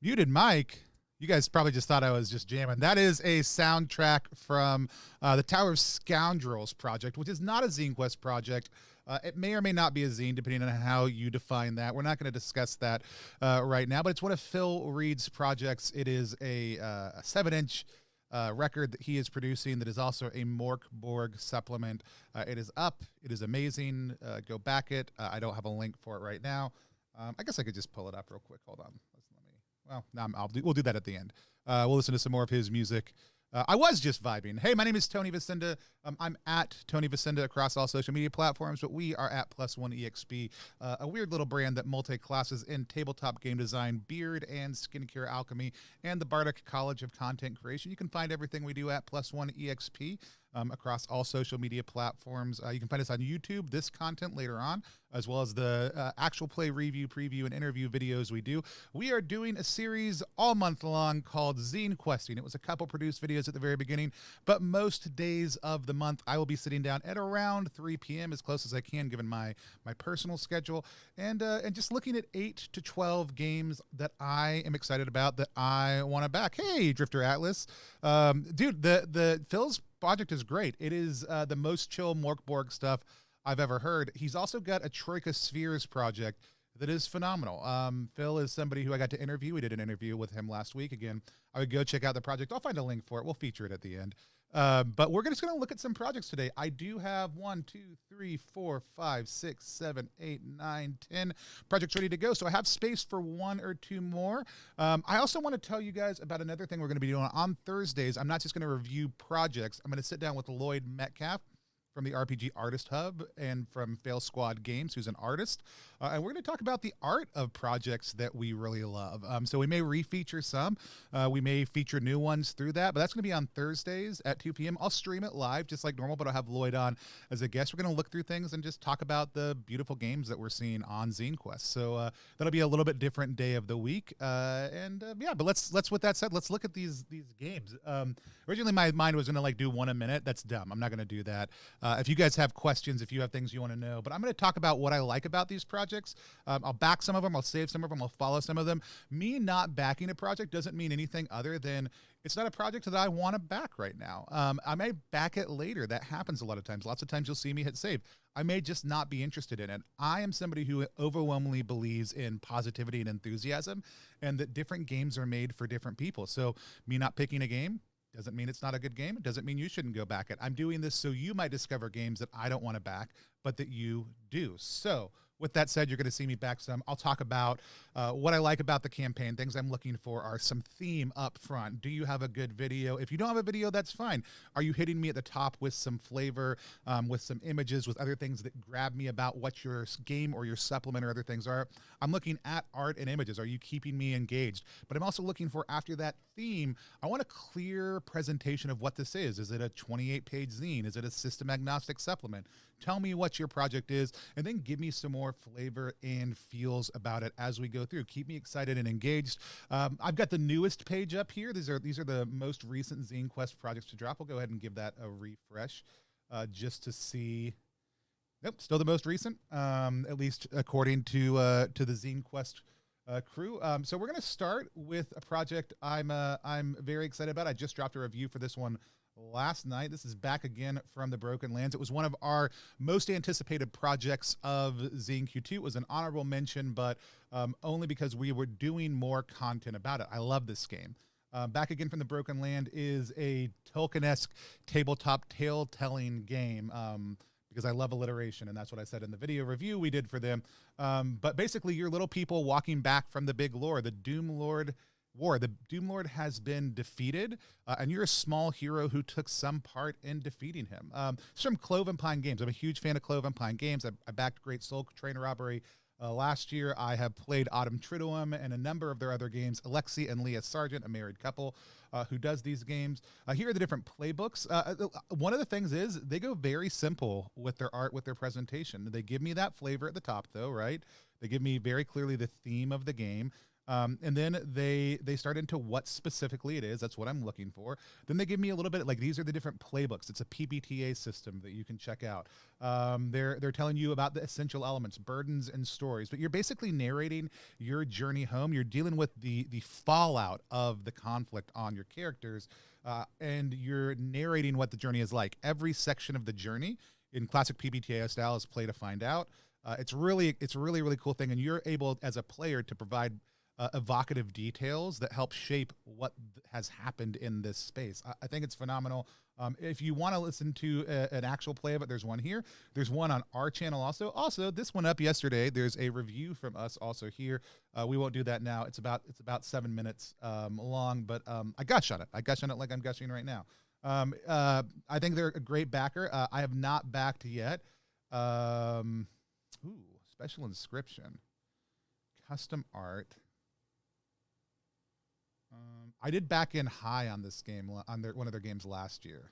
Muted mic. You guys probably just thought I was just jamming. That is a soundtrack from the Tower of Scoundrels project, which is not a Zinequest project. It may or may not be a zine, depending on how you define that. We're not going to discuss that right now, but it's one of Phil Reed's projects. It is a 7-inch record that he is producing that is also a Morkborg supplement. It is up. It is amazing. Go back it. I don't have a link for it right now. I guess I could just pull it up real quick. Hold on. Well, no, we'll do that at the end. We'll listen to some more of his music. I was just vibing. Hey, my name is Tony Vasinda. I'm at Tony Vasinda across all social media platforms, but we are at Plus One Exp, a weird little brand that multi-classes in tabletop game design, beard and skincare alchemy, and the Bardic College of Content Creation. You can find everything we do at Plus One Exp across all social media platforms. You can find us on YouTube, this content later on, as well as the actual play review, preview, and interview videos we do. We are doing a series all month long called Zinequesting. It was a couple produced videos at the very beginning, but most days of the month I will be sitting down at around 3 p.m. as close as I can given my personal schedule, and just looking at 8 to 12 games that I am excited about, that I want to back. Hey, Drifter Atlas. Dude, the Phil's project is great. It is the most chill Morkborg stuff I've ever heard. He's also got a Troika Spheres project that is phenomenal. Phil is somebody who I got to interview. We did an interview with him last week. Again, I would go check out the project. I'll find a link for it. We'll feature it at the end. But we're just going to look at some projects today. I do have 1, 2, 3, 4, 5, 6, 7, 8, 9, 10 projects ready to go. So I have space for 1 or 2 more. I also want to tell you guys about another thing we're going to be doing on Thursdays. I'm not just going to review projects. I'm going to sit down with Lloyd Metcalf from the RPG Artist Hub and from Fail Squad Games, who's an artist. And we're going to talk about the art of projects that we really love. So we may refeature some. We may feature new ones through that, but that's going to be on Thursdays at 2 p.m. I'll stream it live just like normal, but I'll have Lloyd on as a guest. We're going to look through things and just talk about the beautiful games that we're seeing on Zinequest. So that'll be a little bit different day of the week. Yeah, but let's with that said, let's look at these games. Originally my mind was going to do one a minute. That's dumb. I'm not going to do that. If you guys have questions, if you have things you want to know, but I'm going to talk about what I like about these projects. I'll back some of them. I'll save some of them. I'll follow some of them. Me not backing a project doesn't mean anything other than it's not a project that I want to back right now. I may back it later. That happens a lot of times. Lots of times you'll see me hit save. I may just not be interested in it. I am somebody who overwhelmingly believes in positivity and enthusiasm, and that different games are made for different people. So me not picking a game doesn't mean it's not a good game. It doesn't mean you shouldn't go back it. I'm doing this so you might discover games that I don't want to back, but that you do. So with that said, you're going to see me back some. I'll talk about what I like about the campaign. Things I'm looking for are some theme up front. Do you have a good video? If you don't have a video, that's fine. Are you hitting me at the top with some flavor, with some images, with other things that grab me about what your game or your supplement or other things are? I'm looking at art and images. Are you keeping me engaged? But I'm also looking for, after that theme, I want a clear presentation of what this is. Is it a 28-page zine? Is it a system agnostic supplement? Tell me what your project is, and then give me some more flavor and feels about it as we go through. Keep me excited and engaged. I've got the newest page up here. These are the most recent Zinequest projects to drop. We'll go ahead and give that a refresh just to see. Nope, still the most recent, at least according to the Zinequest crew. So we're going to start with a project I'm very excited about. I just dropped a review for this one last night. This is back again from the Broken Lands. It was one of our most anticipated projects of Zine Q2. It was an honorable mention, but only because we were doing more content about it. I love this game. Back again from the Broken Land is a Tolkien-esque tabletop tale-telling game. Because I love alliteration, and that's what I said in the video review we did for them. But basically, you're little people walking back from the big lore, the Doom Lord War. The Doom Lord has been defeated, and you're a small hero who took some part in defeating him. It's from Cloven Pine Games. I'm a huge fan of Cloven Pine Games. I backed Great Soul Train Robbery last year. I have played Autumn Triduum and a number of their other games. Alexi and Leah Sargent, a married couple who does these games. Here are the different playbooks. One of the things is they go very simple with their art, with their presentation. They give me that flavor at the top, though, right? They give me very clearly the theme of the game. And then they start into what specifically it is. That's what I'm looking for. Then they give me a little bit like these are the different playbooks. It's a PBTA system that you can check out. They're telling you about the essential elements, burdens, and stories. But you're basically narrating your journey home. You're dealing with the fallout of the conflict on your characters, and you're narrating what the journey is like. Every section of the journey in classic PBTA style is play to find out. It's a really cool thing, and you're able as a player to provide evocative details that help shape what has happened in this space. I think it's phenomenal. If you want to listen to an actual play of it, there's one here. There's one on our channel also. Also, this one up yesterday. There's a review from us also here. We won't do that now. It's about 7 minutes long, but I gush on it. I gush on it like I'm gushing right now. I think they're a great backer. I have not backed yet. Special inscription, custom art. I did back in high on this game on one of their games last year.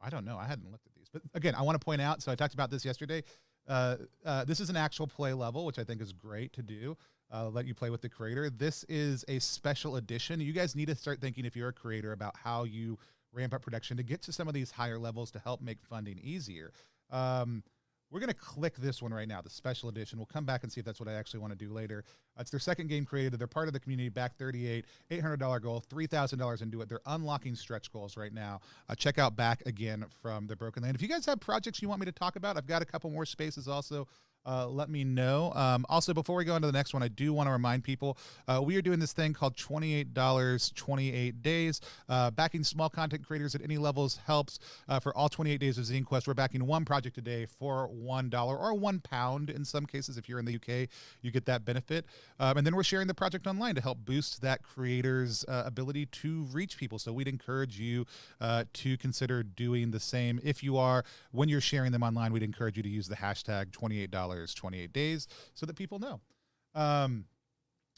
I don't know. I hadn't looked at these, but again, I want to point out. So I talked about this yesterday. This is an actual play level, which I think is great to do. Let you play with the creator. This is a special edition. You guys need to start thinking, if you're a creator, about how you ramp up production to get to some of these higher levels to help make funding easier. We're going to click this one right now, the special edition. We'll come back and see if that's what I actually want to do later. It's their second game created. They're part of the community, back 38, $800 goal, $3,000 into it. They're unlocking stretch goals right now. Check out Back Again from the Broken Land. If you guys have projects you want me to talk about, I've got a couple more spaces also. Let me know. Also, before we go into the next one, I do want to remind people, we are doing this thing called $28, 28 days. Backing small content creators at any levels helps. For all 28 days of Zinequest, we're backing one project a day for $1 or £1 in some cases. If you're in the UK, you get that benefit. And then we're sharing the project online to help boost that creator's ability to reach people. So we'd encourage you to consider doing the same. If you are, when you're sharing them online, we'd encourage you to use the hashtag $28 28 days so that people know.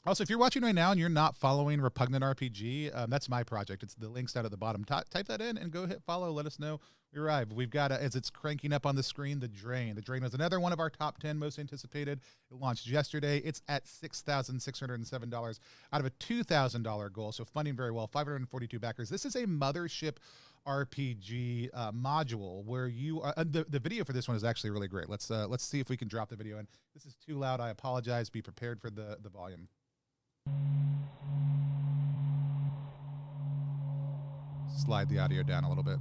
Also, if you're watching right now and you're not following Repugnant RPG, that's my project. It's the links down at the bottom. Type that in and go hit follow. Let us know we arrived. We've got, as it's cranking up on the screen, The Drain. The Drain was another one of our top 10 most anticipated. It launched yesterday. It's at $6,607 out of a $2,000 goal, so funding very well. 542 backers. This is a mothership RPG module where you are, the video for this one is actually really great. Let's see if we can drop the video in. This is too loud. I apologize. Be prepared for the volume. Slide the audio down a little bit.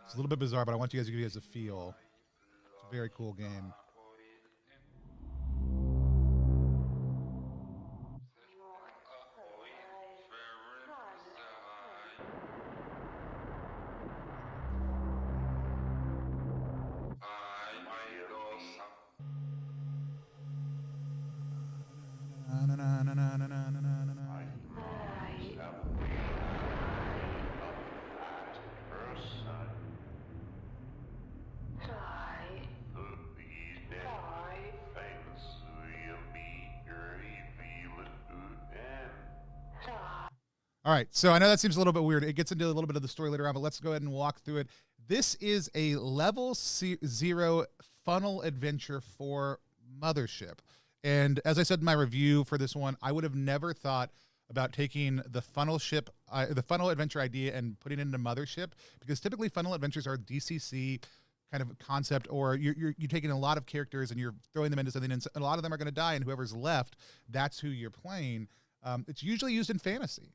It's a little bit bizarre, but I want you guys to give you guys a feel. It's a very cool game. All right, so I know that seems a little bit weird. It gets into a little bit of the story later on, but let's go ahead and walk through it. This is a level 0 funnel adventure for Mothership. And as I said in my review for this one, I would have never thought about taking the funnel adventure idea and putting it into Mothership, because typically funnel adventures are DCC kind of concept, or you're taking a lot of characters and you're throwing them into something, and a lot of them are going to die, and whoever's left, that's who you're playing. It's usually used in fantasy.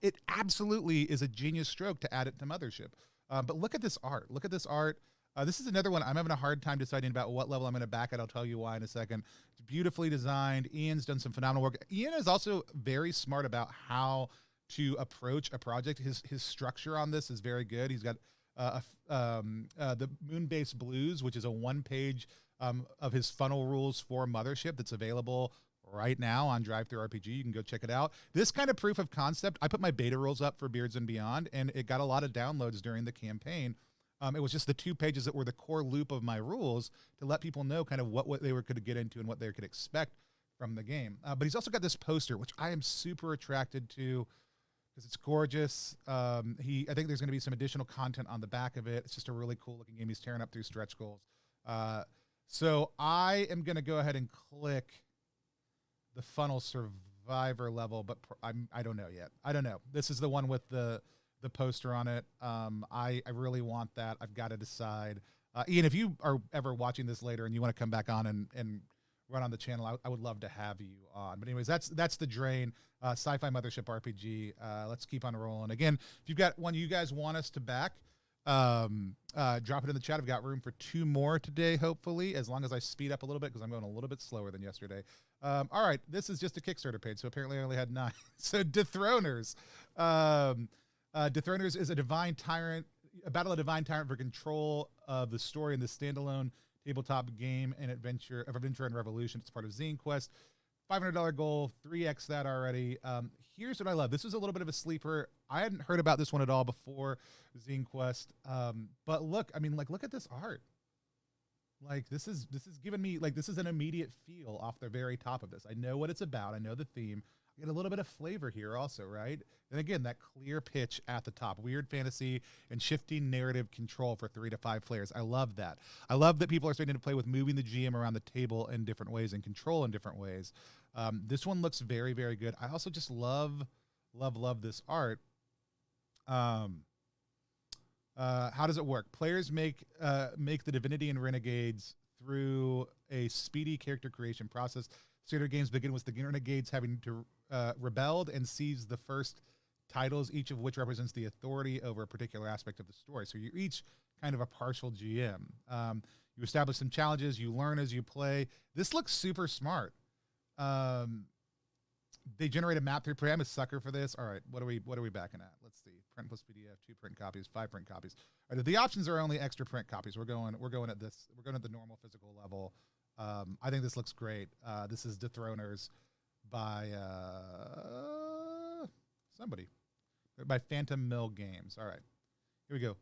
It absolutely is a genius stroke to add it to Mothership. But look at this art. Look at this art. This is another one I'm having a hard time deciding about what level I'm going to back at. I'll tell you why in a second. It's beautifully designed. Ian's done some phenomenal work. Ian is also very smart about how to approach a project. His structure on this is very good. He's got the Moonbase Blues, which is a one-page of his funnel rules for Mothership that's available right now on DriveThruRPG. You can go check it out. This kind of proof of concept, I put my beta rules up for Beards and Beyond, and it got a lot of downloads during the campaign. It was just the 2 pages that were the core loop of my rules to let people know kind of what they were going to get into and what they could expect from the game. But he's also got this poster, which I am super attracted to because it's gorgeous. I think there's going to be some additional content on the back of it. It's just a really cool looking game. He's tearing up through stretch goals. So I am going to go ahead and click the funnel survivor level, but I don't know yet. I don't know. This is the one with the poster on it. I really want that. I've got to decide. Ian, if you are ever watching this later and you want to come back on and run on the channel, I would love to have you on. But anyways, that's the Drain Sci-Fi Mothership RPG. Let's keep on rolling. Again, if you've got one you guys want us to back, drop it in the chat. I've got room for 2 more today, hopefully, as long as I speed up a little bit because I'm going a little bit slower than yesterday. All right, this is just a Kickstarter page, so apparently I only had 9. So Dethroners. Dethroners is a divine tyrant, a battle of divine tyrant for control of the story in this standalone tabletop game and adventure and revolution. It's part of Zinequest. $500 goal, 3x that already. Here's what I love. This is a little bit of a sleeper. I hadn't heard about this one at all before Zinequest. But look, I mean, like, look at this art. Like, this is giving me, like, this is an immediate feel off the very top of this. I know what it's about. I know the theme. I get a little bit of flavor here also, right? And again, that clear pitch at the top, weird fantasy and shifting narrative control for 3 to 5 players. I love that. I love that people are starting to play with moving the GM around the table in different ways and control in different ways. This one looks very, very good. I also just love this art. How does it work? Players make the Divinity and Renegades through a speedy character creation process. Standard games begin with the Renegades having to rebelled and seize the first titles, each of which represents the authority over a particular aspect of the story. So you're each kind of a partial GM. You establish some challenges, you learn as you play. This looks super smart. They generate a map through play. I'm a sucker for this. All right, what are we backing at? Let's see. Print plus PDF, 2 print copies, 5 print copies. All right, the options are only extra print copies. We're going at this. We're going at the normal physical level. I think this looks great. This is Dethroners by somebody, by Phantom Mill Games. All right, here we go.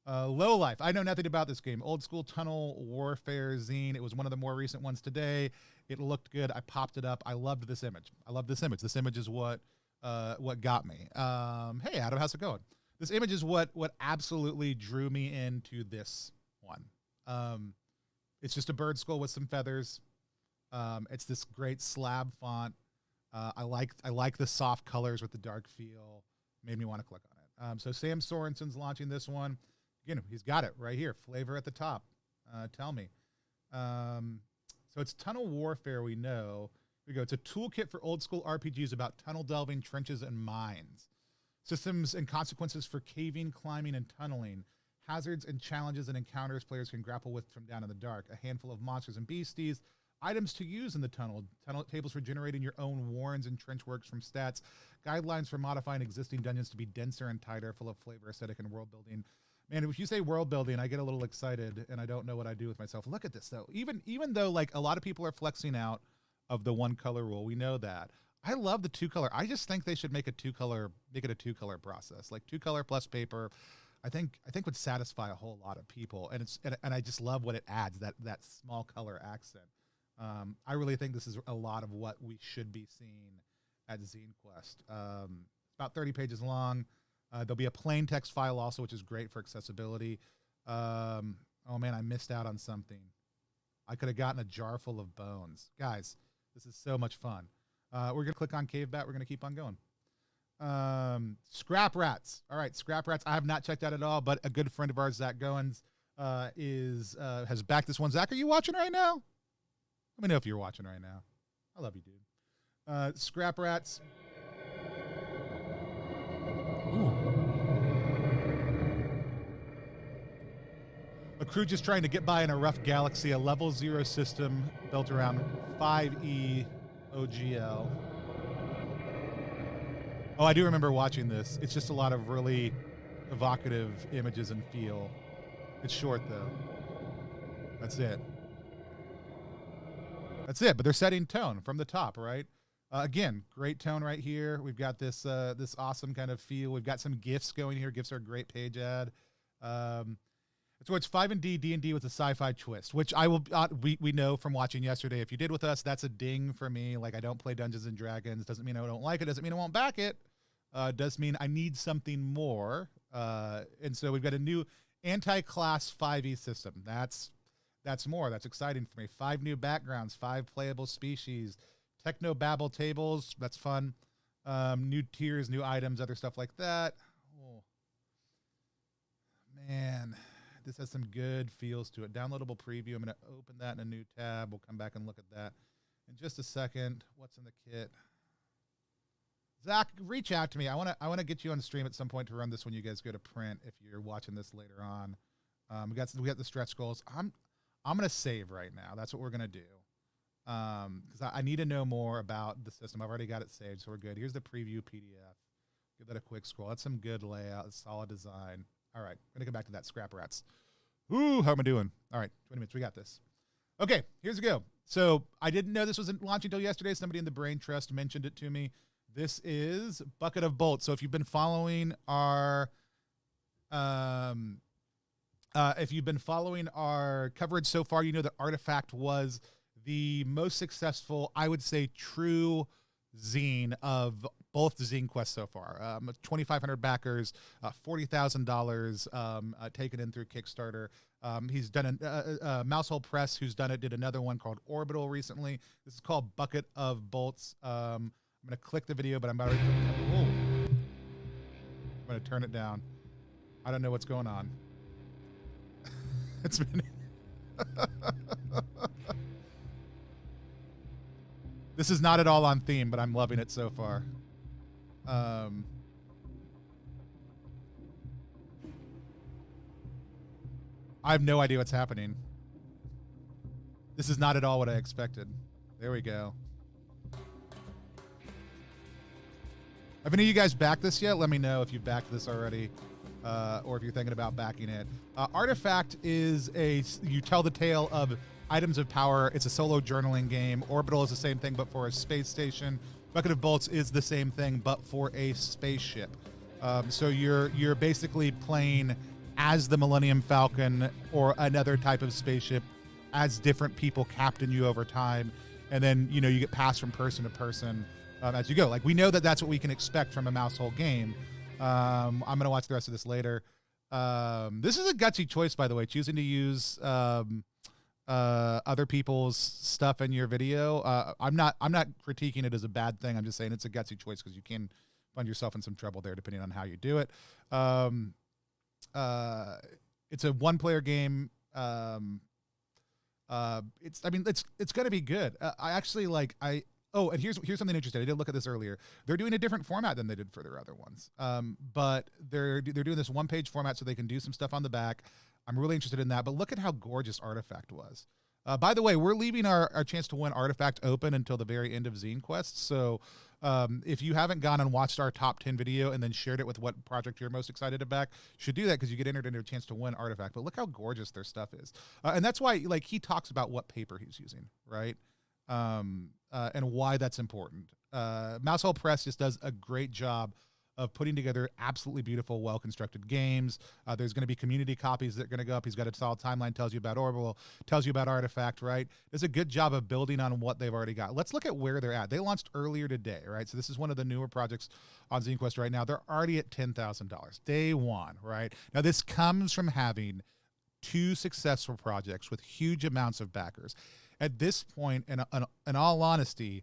Low Life. I know nothing about this game. Old school tunnel warfare zine. It was one of the more recent ones today. It looked good. I popped it up. I loved this image. I love this image. This image is what got me. Hey, Adam, how's it going? This image is what absolutely drew me into this one. It's just a bird skull with some feathers. It's this great slab font. I like the soft colors with the dark feel. Made me want to click on it. So Sam Sorensen's launching this one. Again, he's got it right here. Flavor at the top. Tell me. So it's tunnel warfare. We know. Here we go. It's a toolkit for old school RPGs about tunnel delving, trenches, and mines. Systems and consequences for caving, climbing, and tunneling. Hazards and challenges and encounters players can grapple with from down in the dark. A handful of monsters and beasties. Items to use in the tunnel. Tunnel tables for generating your own warrens and trench works from stats. Guidelines for modifying existing dungeons to be denser and tighter, full of flavor, aesthetic, and world building. Man, if you say world building, I get a little excited, and I don't know what I do with myself. Look at this, though. Even though, like, a lot of people are flexing out of the 1-color rule, we know that. I love the 2-color. I just think they should make it a 2-color process, like 2-color plus paper. I think would satisfy a whole lot of people, and I just love what it adds, that small color accent. I really think this is a lot of what we should be seeing at Zinequest. About 30 pages long. There'll be a plain text file also, which is great for accessibility. Oh man, I missed out on something. I could have gotten a jar full of bones. Guys, this is so much fun. We're gonna click on Cave Bat. We're gonna keep on going. Scrap Rats. All right, Scrap Rats. I have not checked out at all, but a good friend of ours, Zach Goins, has backed this one. Zach, are you watching right now? Let me know if you're watching right now. I love you, dude. Scrap Rats. Ooh. A crew just trying to get by in a rough galaxy, a level 0 system built around 5E OGL. Oh, I do remember watching this. It's just a lot of really evocative images and feel. It's short, though. That's it. That's it, but they're setting tone from the top, right? Again, great tone right here. We've got this this awesome kind of feel. We've got some GIFs going here. GIFs are a great page ad. So it's 5D D&D with a sci-fi twist, which I will we know from watching yesterday. If you did with us, that's a ding for me. Like, I don't play Dungeons and Dragons. Doesn't mean I don't like it. Doesn't mean I won't back it. Does mean I need something more. And so we've got a new anti-class 5e system. That's That's more. That's exciting for me. 5 new backgrounds, 5 playable species, techno babble tables. That's fun. New tiers, new items, other stuff like that. Oh, man, this has some good feels to it. Downloadable preview. I'm going to open that in a new tab. We'll come back and look at that in just a second. What's in the kit? Zach, reach out to me. I want to get you on stream at some point to run this when you guys go to print. If you're watching this later on, we got the stretch goals. I'm gonna save right now. That's what we're gonna do, because I need to know more about the system. I've already got it saved, so we're good. Here's the preview PDF. Give that a quick scroll. That's some good layout, solid design. All right, we're gonna go back to that scrap rats. Ooh, how am I doing? All right, 20 minutes. We got this. Okay, here's the go. So I didn't know this wasn't launching until yesterday. Somebody in the Brain Trust mentioned it to me. This is Bucket of Bolts. So if you've been following our coverage so far, you know that Artifact was the most successful, I would say, true zine of both the Zinequest so far. 2,500 backers, $40,000 taken in through Kickstarter. He's done a Mousehole Press, who's done it, did another one called Orbital recently. This is called Bucket of Bolts. I'm going to click the video, but I'm about to... I'm going to turn it down. I don't know what's going on. It's been... This is not at all on theme, but I'm loving it so far. I have no idea what's happening. This is not at all what I expected. There we go. Have any of you guys backed this yet? Let me know if you've backed this already, or if you're thinking about backing it. Artifact is you tell the tale of items of power. It's a solo journaling game. Orbital is the same thing, but for a space station. Bucket of Bolts is the same thing, but for a spaceship. So you're basically playing as the Millennium Falcon or another type of spaceship, as different people captain you over time, and then you get passed from person to person. As you go. Like, we know that that's what we can expect from a Mousehole game. I'm going to watch the rest of this later. This is a gutsy choice, by the way, choosing to use other people's stuff in your video. I'm not critiquing it as a bad thing. I'm just saying it's a gutsy choice because you can find yourself in some trouble there depending on how you do it. It's a one-player game. It's going to be good. Oh, and here's something interesting. I did look at this earlier. They're doing a different format than they did for their other ones. But they're doing this one-page format so they can do some stuff on the back. I'm really interested in that. But look at how gorgeous Artifact was. By the way, we're leaving our chance to win Artifact open until the very end of Zinequest. So if you haven't gone and watched our top 10 video and then shared it with what project you're most excited to back, you should do that because you get entered into a chance to win Artifact. But look how gorgeous their stuff is. And that's why, like, he talks about what paper he's using, right? And why that's important. Mousehole Press just does a great job of putting together absolutely beautiful, well-constructed games. There's going to be community copies that are going to go up. He's got a solid timeline, tells you about Orbital, tells you about Artifact, right? Does a good job of building on what they've already got. Let's look at where they're at. They launched earlier today, right? So this is one of the newer projects on Zinequest right now. They're already at $10,000. Day one, right? Now, this comes from having 2 successful projects with huge amounts of backers. At this point, in all honesty,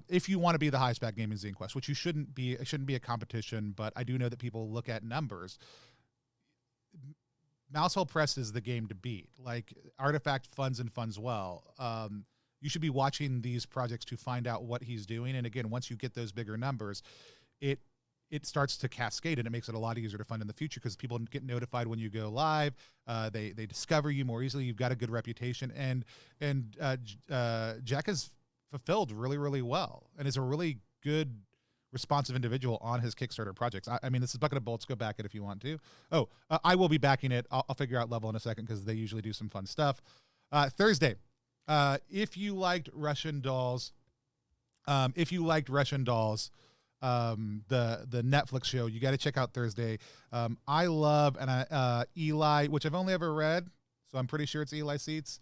if you want to be the highest back game in Zinequest, which you shouldn't be, it shouldn't be a competition, but I do know that people look at numbers. Mousehole Press is the game to beat. Like, Artifact funds well. You should be watching these projects to find out what he's doing. And again, once you get those bigger numbers, it starts to cascade, and it makes it a lot easier to fund in the future because people get notified when you go live. They discover you more easily. You've got a good reputation, and Jack has fulfilled really, really well and is a really good, responsive individual on his Kickstarter projects. I mean, this is Bucket of Bolts. Go back it if you want to. Oh, I will be backing it. I'll figure out level in a second because they usually do some fun stuff. Thursday, if you liked Russian Dolls, the Netflix show, you got to check out Thursday. I love Eli, which I've only ever read, so I'm pretty sure it's Eli Seats.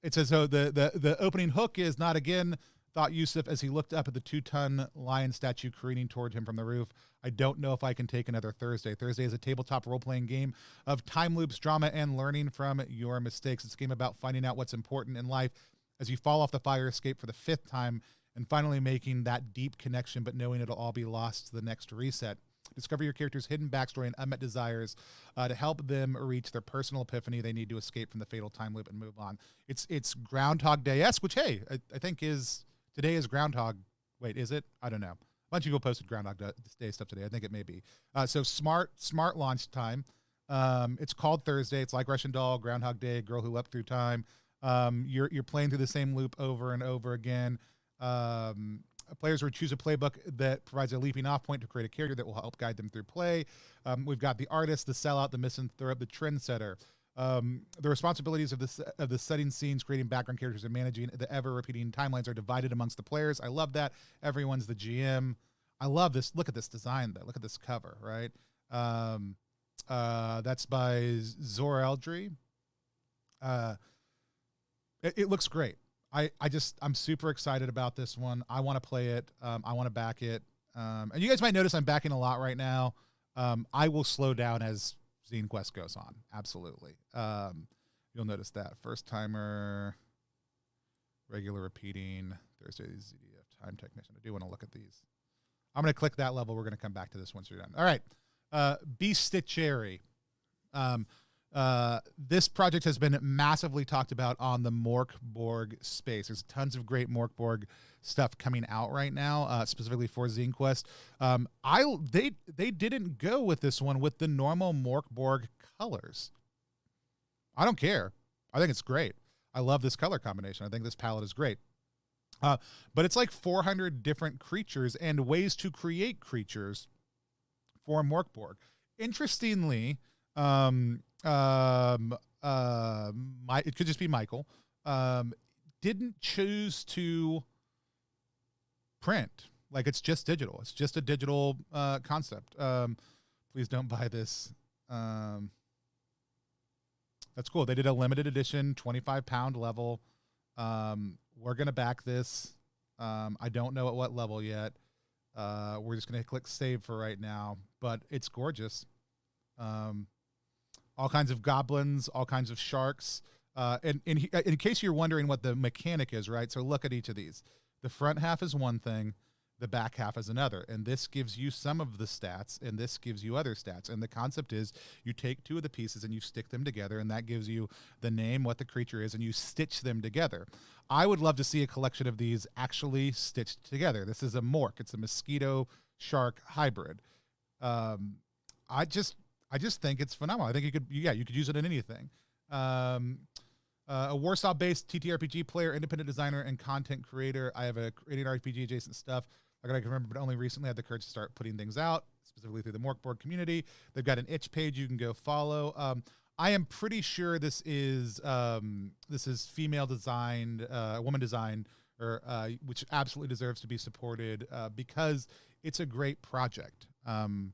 It says, so the opening hook is not again thought Yusuf as he looked up at the 2-ton lion statue careening toward him from the roof. I don't know if I can take another Thursday. Thursday is a tabletop role-playing game of time loops, drama, and learning from your mistakes. It's a game about finding out what's important in life as you fall off the fire escape for the 5th time and finally making that deep connection, but knowing it'll all be lost to the next reset. Discover your character's hidden backstory and unmet desires to help them reach their personal epiphany they need to escape from the fatal time loop and move on. It's Groundhog Day-esque, which, hey, I think is... Today is Groundhog. Wait, is it? I don't know. A bunch of people posted Groundhog Day stuff today. I think it may be. So smart launch time. It's called Thursday. It's like Russian Doll, Groundhog Day, Girl Who Leapt Through Time. You're playing through the same loop over and over again. Players will choose a playbook that provides a leaping off point to create a character that will help guide them through play. We've got the artist, the sellout, the misanthrope, the trendsetter. The responsibilities of the setting scenes, creating background characters, and managing the ever-repeating timelines are divided amongst the players. I love that. Everyone's the GM. I love this. Look at this design, though. Look at this cover, right? That's by Zor Eldry. It looks great. I'm super excited about this one. I want to play it. I want to back it. And you guys might notice I'm backing a lot right now. I will slow down as Zinequest goes on. Absolutely. You'll notice that. First timer, regular repeating, Thursday ZDF time technician. I do want to look at these. I'm going to click that level. We're going to come back to this once you're done. All right. Beastitchery. This project has been massively talked about on the Morkborg space. There's tons of great Morkborg stuff coming out right now, specifically for Zinequest. They didn't go with this one with the normal Morkborg colors. I don't care. I think it's great. I love this color combination. I think this palette is great. But it's like 400 different creatures and ways to create creatures for Morkborg. Interestingly, it could just be Michael, didn't choose to print. Like, it's just digital. It's just a digital concept. Please don't buy this. That's cool. They did a limited edition 25-pound level. We're going to back this. I don't know at what level yet. We're just going to click save for right now, but it's gorgeous. All kinds of goblins, all kinds of sharks. And in case you're wondering what the mechanic is, right? So look at each of these. The front half is one thing. The back half is another. And this gives you some of the stats, and this gives you other stats. And the concept is you take two of the pieces and you stick them together, and that gives you the name, what the creature is, and you stitch them together. I would love to see a collection of these actually stitched together. This is a Mork. It's a mosquito shark hybrid. I just think it's phenomenal. I think you could use it in anything. A Warsaw-based TTRPG player, independent designer, and content creator. I have a creating RPG adjacent stuff. Like I can remember, but only recently had the courage to start putting things out, specifically through the Morkborg community. They've got an itch page you can go follow. I am pretty sure this is female designed, woman designed, or which absolutely deserves to be supported because it's a great project, and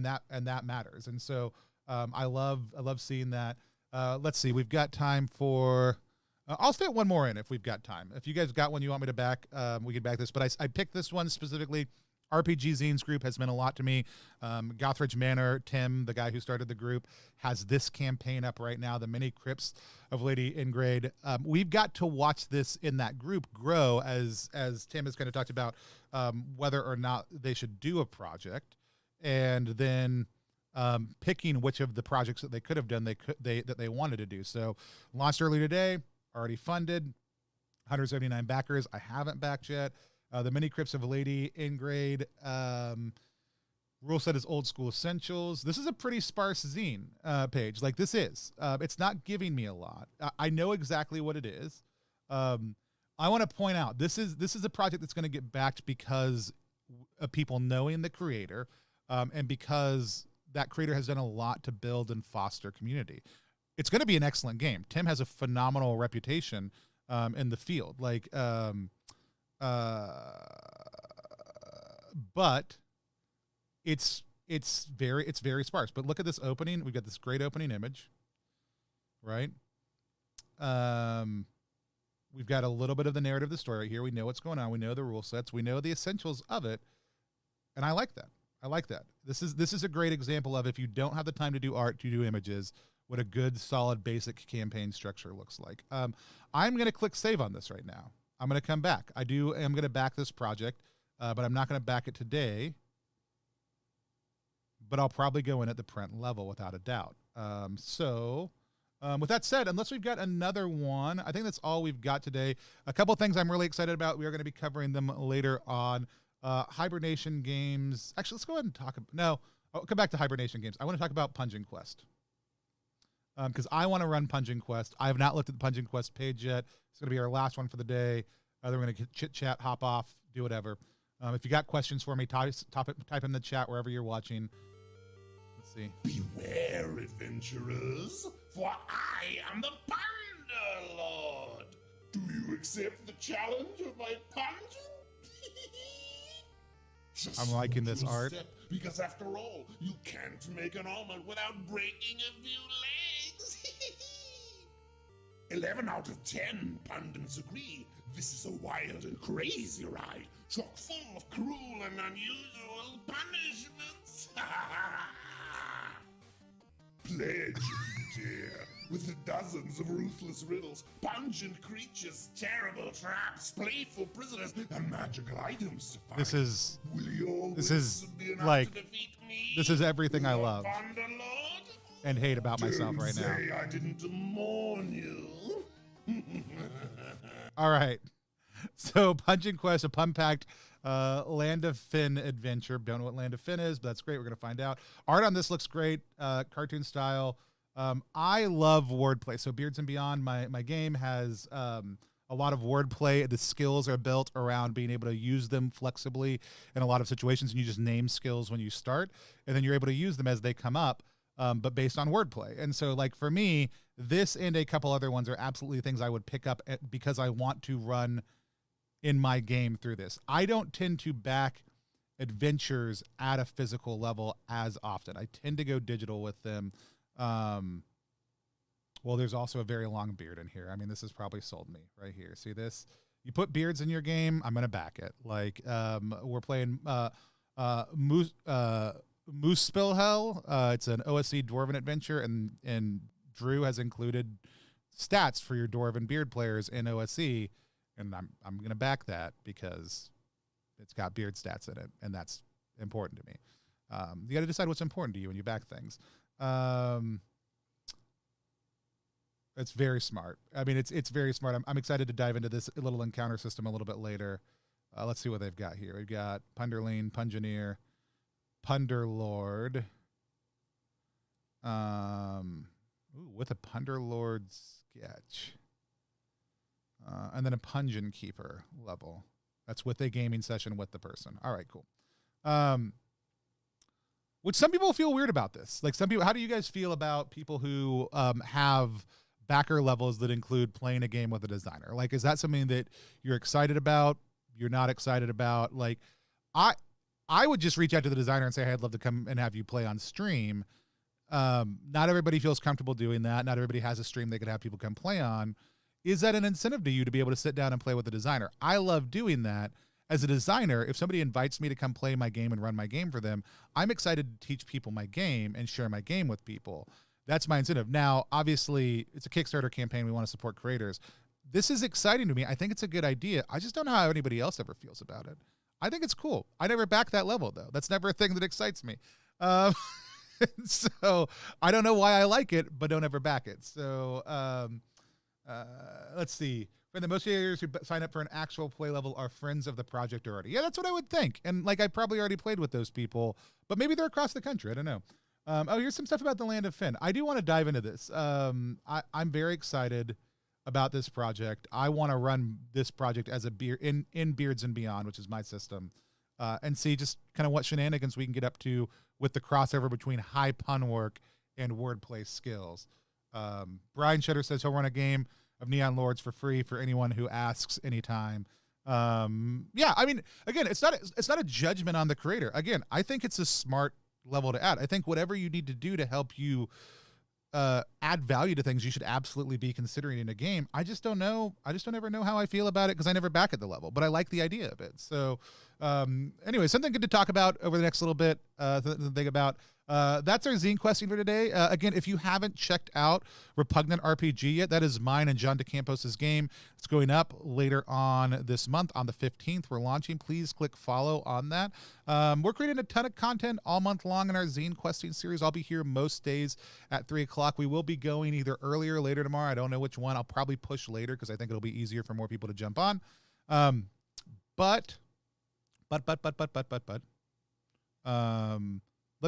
that matters. And so I love seeing that. Let's see, we've got time for. I'll fit one more in if we've got time. If you guys got one you want me to back, we can back this. But I picked this one specifically. RPG Zines group has meant a lot to me. Gothridge Manor, Tim, the guy who started the group, has this campaign up right now, the Mini Crypts of Lady Ingrade. We've got to watch this in that group grow as Tim has kind of talked about whether or not they should do a project, and then picking which of the projects that they could have done that they wanted to do. So launched early today, already funded, 179 backers. I haven't backed yet. The Mini Crypts of Lady Ingrade. Rule set is old school essentials. This is a pretty sparse zine page. Like this is. It's not giving me a lot. I know exactly what it is. I want to point out this is a project that's going to get backed because of people knowing the creator, and because that creator has done a lot to build and foster community. It's going to be an excellent game. Tim has a phenomenal reputation in the field. Like, but it's very sparse. But look at this opening. We've got this great opening image, right? We've got a little bit of the narrative of the story right here. We know what's going on. We know the rule sets. We know the essentials of it. And I like that. I like that. This is a great example of, if you don't have the time to do art, to do images, what a good, solid, basic campaign structure looks like. I'm going to click save on this right now. I'm going to come back. I'm going to back this project, but I'm not going to back it today. But I'll probably go in at the print level without a doubt. With that said, unless we've got another one, I think that's all we've got today. A couple things I'm really excited about. We are going to be covering them later on. Hibernation games. Actually, let's go ahead and talk. I'll come back to hibernation games. I want to talk about Pungeon Quest. Because I want to run Pungeon Quest. I have not looked at the Pungeon Quest page yet. It's going to be our last one for the day. Then we're going to chit chat, hop off, do whatever. If you got questions for me, type in the chat wherever you're watching. Let's see. Beware, adventurers, for I am the Panda Lord. Do you accept the challenge of my pungeon? I'm liking this art. Because after all, you can't make an omelet without breaking a few legs. 11 out of 10 pundits agree this is a wild and crazy ride, chock full of cruel and unusual punishments. Pledge, dear, with the dozens of ruthless riddles, pungent creatures, terrible traps, playful prisoners, and magical items to find. This is like, this is everything I love and hate about myself right now. Say I didn't warn you. All right. So Pungeon Quest, a pun-packed Land of Finn adventure. Don't know what Land of Finn is, but that's great. We're going to find out. Art on this looks great. Cartoon style. I love wordplay. So Beards and Beyond, my game has a lot of wordplay. The skills are built around being able to use them flexibly in a lot of situations. And you just name skills when you start, and then you're able to use them as they come up, but based on wordplay. And so, like, for me, this and a couple other ones are absolutely things I would pick up because I want to run in my game through this. I don't tend to back adventures at a physical level as often. I tend to go digital with them. Well, there's also a very long beard in here. I mean, this has probably sold me right here. See this? You put beards in your game, I'm going to back it. Like, we're playing Moose Spillhell. It's an OSC Dwarven adventure, and Drew has included stats for your Dwarven beard players in OSC, and I'm going to back that because it's got beard stats in it, and that's important to me. You got to decide what's important to you when you back things. It's very smart. I mean, it's very smart. I'm excited to dive into this little encounter system a little bit later. Let's see what they've got here. We've got Punderleen, Pungeoneer, Punderlord, with a Punderlord sketch, and then a Pungeon Keeper level. That's with a gaming session with the person. All right, cool. Which some people feel weird about this. Like, some people, how do you guys feel about people who have backer levels that include playing a game with a designer? Like, is that something that you're excited about? You're not excited about? Like, I would just reach out to the designer and say, hey, I'd love to come and have you play on stream. Not everybody feels comfortable doing that. Not everybody has a stream they could have people come play on. Is that an incentive to you to be able to sit down and play with the designer? I love doing that. As a designer, if somebody invites me to come play my game and run my game for them, I'm excited to teach people my game and share my game with people. That's my incentive. Now, obviously, it's a Kickstarter campaign. We want to support creators. This is exciting to me. I think it's a good idea. I just don't know how anybody else ever feels about it. I think it's cool. I never back that level, though. That's never a thing that excites me. So I don't know why I like it, but don't ever back it. So let's see. For the most players who sign up for an actual play level are friends of the project already. Yeah, that's what I would think. And like, I probably already played with those people, but maybe they're across the country. I don't know. Oh, here's some stuff about the Land of Finn. I do want to dive into this. I'm very excited about this project. I want to run this project as a in Beards and Beyond, which is my system, and see just kind of what shenanigans we can get up to with the crossover between high pun work and wordplay skills. Brian Shutter says he'll run a game of Neon Lords for free for anyone who asks anytime. Yeah, I mean, again, it's not a judgment on the creator. Again, I think it's a smart level to add. I think whatever you need to do to help you add value to things you should absolutely be considering in a game. I just don't know. I just don't ever know how I feel about it because I never back at the level, but I like the idea of it. So anyway, something good to talk about over the next little bit, think about. That's our zine questing for today. Again, if you haven't checked out Repugnant RPG yet, that is mine and John DeCampos's game. It's going up later on this month on the 15th. We're launching. Please click follow on that. We're creating a ton of content all month long in our zine questing series. I'll be here most days at 3 o'clock. We will be going either earlier or later tomorrow. I don't know which one. I'll probably push later because I think it'll be easier for more people to jump on. But let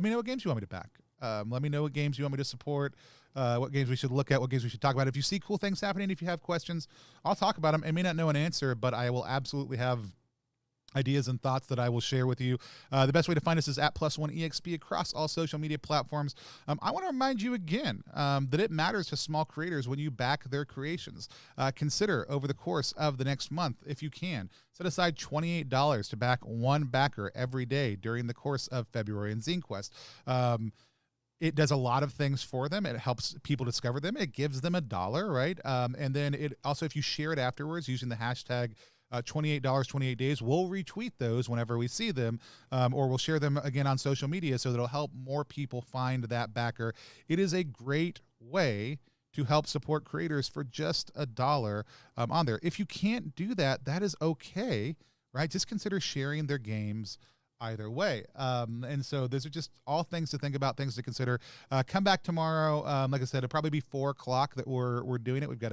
me know what games you want me to back. Let me know what games you want me to support, what games we should look at, what games we should talk about. If you see cool things happening, if you have questions, I'll talk about them. I may not know an answer, but I will absolutely have ideas and thoughts that I will share with you. The best way to find us is at Plus One Exp across all social media platforms. I want to remind you again that it matters to small creators when you back their creations. Consider over the course of the next month, if you can, set aside $28 to back one backer every day during the course of February in Zinequest. It does a lot of things for them. It helps people discover them. It gives them $1, right? And then it also, if you share it afterwards using the hashtag $28, 28 days, we'll retweet those whenever we see them, or we'll share them again on social media so that it'll help more people find that backer. It is a great way to help support creators for just $1 on there. If you can't do that, that is okay, right? Just consider sharing their games either way. And so those are just all things to think about, things to consider. Come back tomorrow. Like I said, it'll probably be 4 o'clock that we're doing it. We've got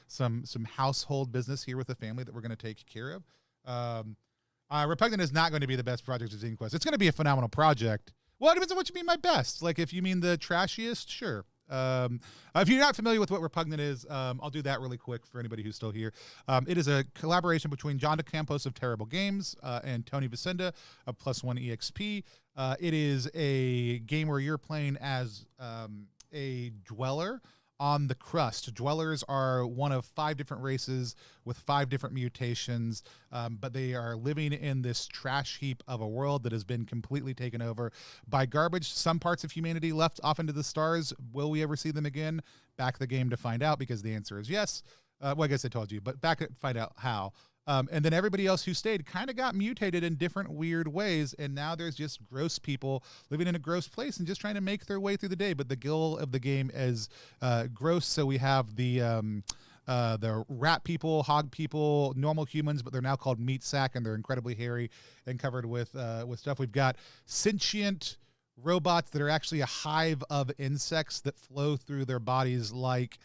some household business here with the family that we're going to take care of. Repugnant is not going to be the best project of Zinequest. It's going to be a phenomenal project. Well, it depends on what you mean by best. Like if you mean the trashiest, sure. If you're not familiar with what Repugnant is, I'll do that really quick for anybody who's still here. It is a collaboration between John DeCampos of Terrible Games and Tony Vasinda of Plus One Exp. It is a game where you're playing as a dweller on the crust. Dwellers are one of 5 different races with 5 different mutations, but they are living in this trash heap of a world that has been completely taken over by garbage. Some parts of humanity left off into the stars. Will we ever see them again? Back the game to find out, because the answer is yes. Well, I guess I told you, but back it, find out how. And then everybody else who stayed kind of got mutated in different weird ways, and now there's just gross people living in a gross place and just trying to make their way through the day. But the goal of the game is gross, so we have the rat people, hog people, normal humans, but they're now called meat sack, and they're incredibly hairy and covered with stuff. We've got sentient robots that are actually a hive of insects that flow through their bodies like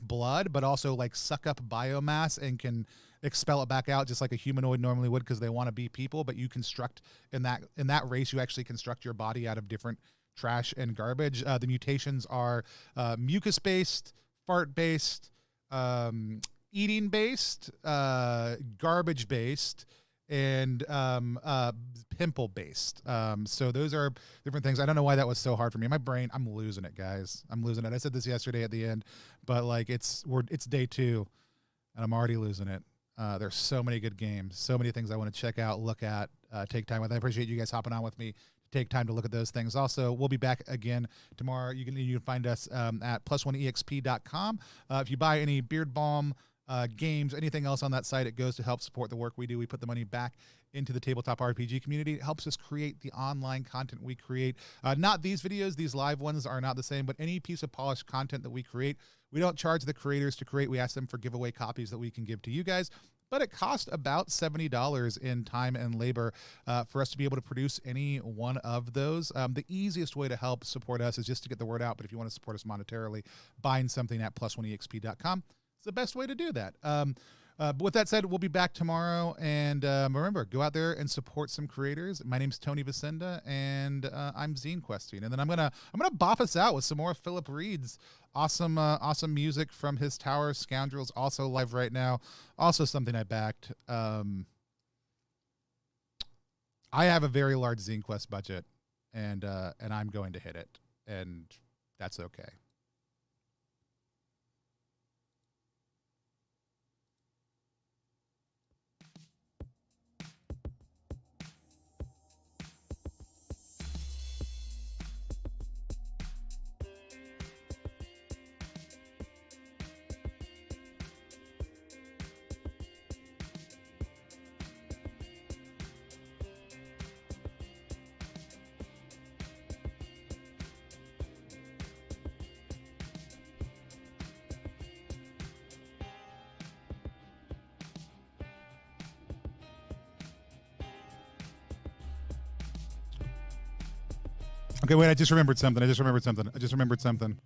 blood, but also like suck up biomass and can expel it back out just like a humanoid normally would, because they want to be people. But you construct in that race, you actually construct your body out of different trash and garbage. The mutations are mucus based, fart based, eating based, garbage based, and pimple based. So those are different things. I don't know why that was so hard for me. My brain, I'm losing it, guys. I'm losing it. I said this yesterday at the end, but like it's day 2 and I'm already losing it. There's so many good games, so many things I want to check out, look at, take time with. I appreciate you guys hopping on with me to take time to look at those things. Also, we'll be back again tomorrow. You can find us at plus1exp.com. If you buy any beard balm, games, anything else on that site, it goes to help support the work we do. We put the money back into the tabletop RPG community. It helps us create the online content we create. Not these videos, these live ones are not the same, but any piece of polished content that we create, we don't charge the creators to create. We ask them for giveaway copies that we can give to you guys. But it costs about $70 in time and labor for us to be able to produce any one of those. The easiest way to help support us is just to get the word out. But if you want to support us monetarily, buying something at plus1exp.com. The best way to do that. But with that said, we'll be back tomorrow, and remember, go out there and support some creators. My name's Tony Vasinda, and I'm zine questing, and then I'm gonna bop us out with some more Philip Reed's awesome music from his Tower of Scoundrels, also live right now. Also something I backed. I have a very large Zinequest budget, and I'm going to hit it, and that's okay. Okay, wait, I just remembered something.